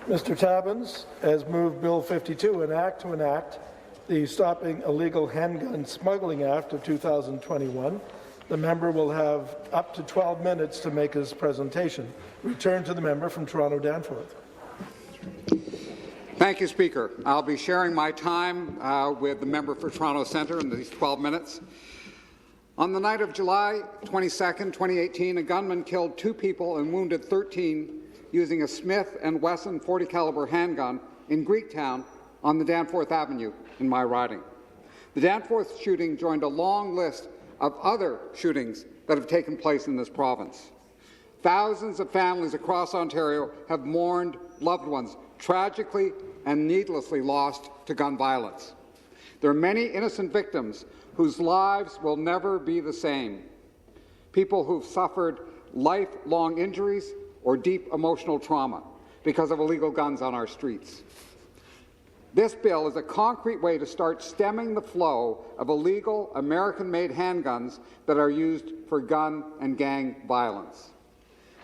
Mr. Tabuns has moved Bill 52, an act to enact the Stopping Illegal Handgun Smuggling Act of 2021. The member will have up to 12 minutes to make his presentation. Return to the member from Toronto-Danforth. Thank you, Speaker. I'll be sharing my time with the member for Toronto Centre in these 12 minutes. On the night of July 22, 2018, a gunman killed 2 people and wounded 13 using a Smith & Wesson .40 caliber handgun in Greektown on the Danforth Avenue in my riding. The Danforth shooting joined a long list of other shootings that have taken place in this province. Thousands of families across Ontario have mourned loved ones tragically and needlessly lost to gun violence. There are many innocent victims whose lives will never be the same. People who've suffered lifelong injuries or deep emotional trauma because of illegal guns on our streets. This bill is a concrete way to start stemming the flow of illegal American-made handguns that are used for gun and gang violence.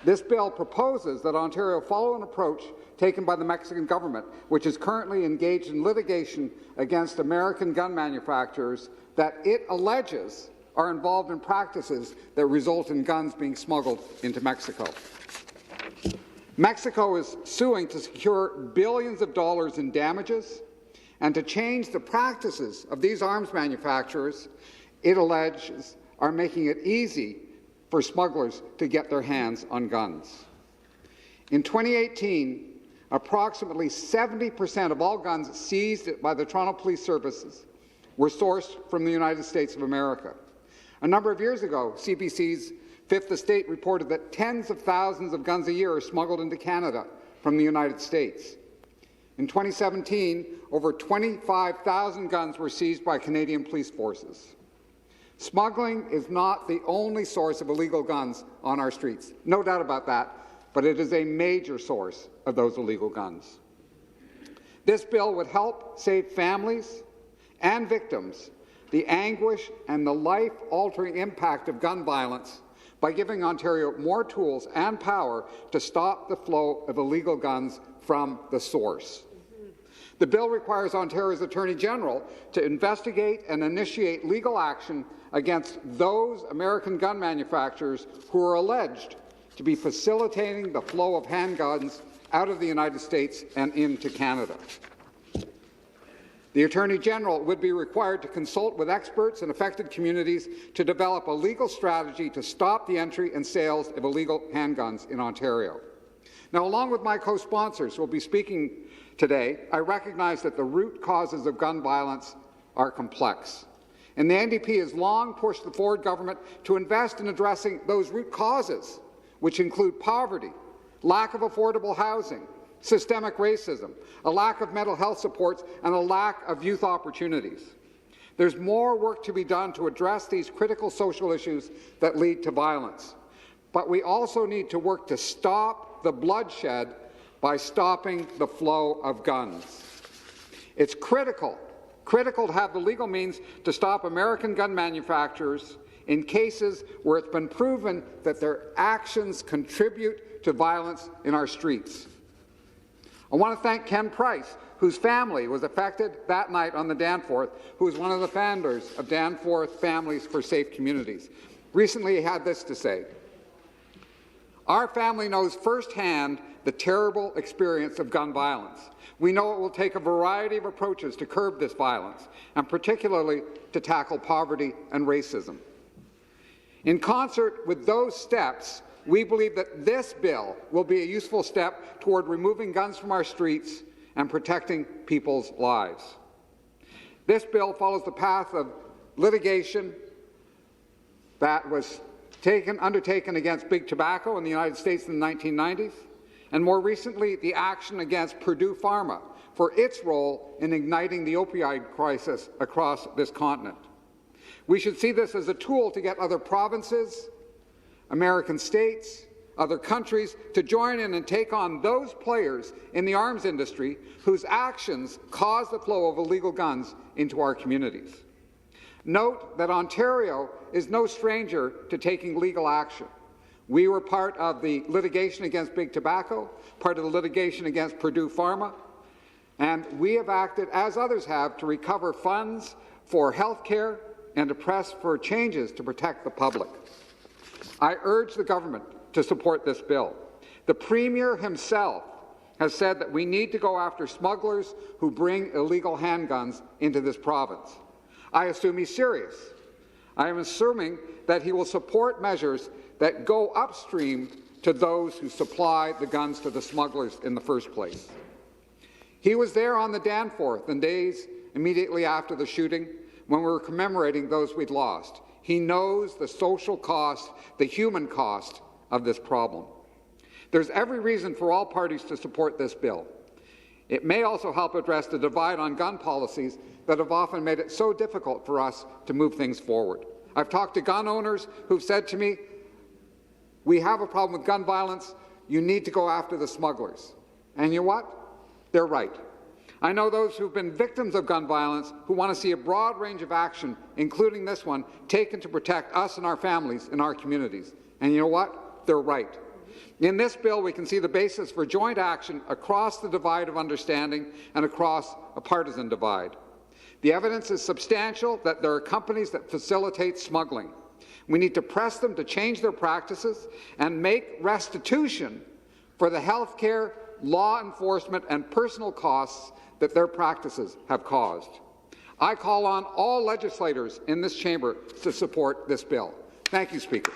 This bill proposes that Ontario follow an approach taken by the Mexican government, which is currently engaged in litigation against American gun manufacturers that it alleges are involved in practices that result in guns being smuggled into Mexico. Mexico is suing to secure billions of dollars in damages and to change the practices of these arms manufacturers it alleges are making it easy for smugglers to get their hands on guns. In 2018, approximately 70% of all guns seized by the Toronto Police Services were sourced from the United States of America. A number of years ago, CBC's Fifth Estate reported that tens of thousands of guns a year are smuggled into Canada from the United States. In 2017, over 25,000 guns were seized by Canadian police forces. Smuggling is not the only source of illegal guns on our streets, no doubt about that, but it is a major source of those illegal guns. This bill would help save families and victims the anguish and the life-altering impact of gun violence by giving Ontario more tools and power to stop the flow of illegal guns from the source. The bill requires Ontario's Attorney General to investigate and initiate legal action against those American gun manufacturers who are alleged to be facilitating the flow of handguns out of the United States and into Canada. The Attorney General would be required to consult with experts and affected communities to develop a legal strategy to stop the entry and sales of illegal handguns in Ontario. Now, along with my co-sponsors who will be speaking today, I recognize that the root causes of gun violence are complex. And the NDP has long pushed the Ford government to invest in addressing those root causes, which include poverty, lack of affordable housing, systemic racism, a lack of mental health supports, and a lack of youth opportunities. There's more work to be done to address these critical social issues that lead to violence. But we also need to work to stop the bloodshed by stopping the flow of guns. It's critical to have the legal means to stop American gun manufacturers in cases where it's been proven that their actions contribute to violence in our streets. I want to thank Ken Price, whose family was affected that night on the Danforth, who is one of the founders of Danforth Families for Safe Communities. Recently, he had this to say: "Our family knows firsthand the terrible experience of gun violence. We know it will take a variety of approaches to curb this violence, and particularly to tackle poverty and racism. In concert with those steps, we believe that this bill will be a useful step toward removing guns from our streets and protecting people's lives." This bill follows the path of litigation that was undertaken against Big Tobacco in the United States in the 1990s, and more recently the action against Purdue Pharma for its role in igniting the opioid crisis across this continent. We should see this as a tool to get other provinces, American states, other countries to join in and take on those players in the arms industry whose actions cause the flow of illegal guns into our communities. Note that Ontario is no stranger to taking legal action. We were part of the litigation against Big Tobacco, part of the litigation against Purdue Pharma, and we have acted, as others have, to recover funds for health care and to press for changes to protect the public. I urge the government to support this bill. The Premier himself has said that we need to go after smugglers who bring illegal handguns into this province. I assume he's serious. I am assuming that he will support measures that go upstream to those who supply the guns to the smugglers in the first place. He was there on the Danforth in days immediately after the shooting when we were commemorating those we'd lost. He knows the social cost, the human cost of this problem. There's every reason for all parties to support this bill. It may also help address the divide on gun policies that have often made it so difficult for us to move things forward. I've talked to gun owners who've said to me, we have a problem with gun violence, you need to go after the smugglers. And you know what? They're right. I know those who've been victims of gun violence who want to see a broad range of action, including this one, taken to protect us and our families in our communities. And you know what? They're right. In this bill, we can see the basis for joint action across the divide of understanding and across a partisan divide. The evidence is substantial that there are companies that facilitate smuggling. We need to press them to change their practices and make restitution for the health care, law enforcement and personal costs that their practices have caused. I call on all legislators in this chamber to support this bill. Thank you, Speaker.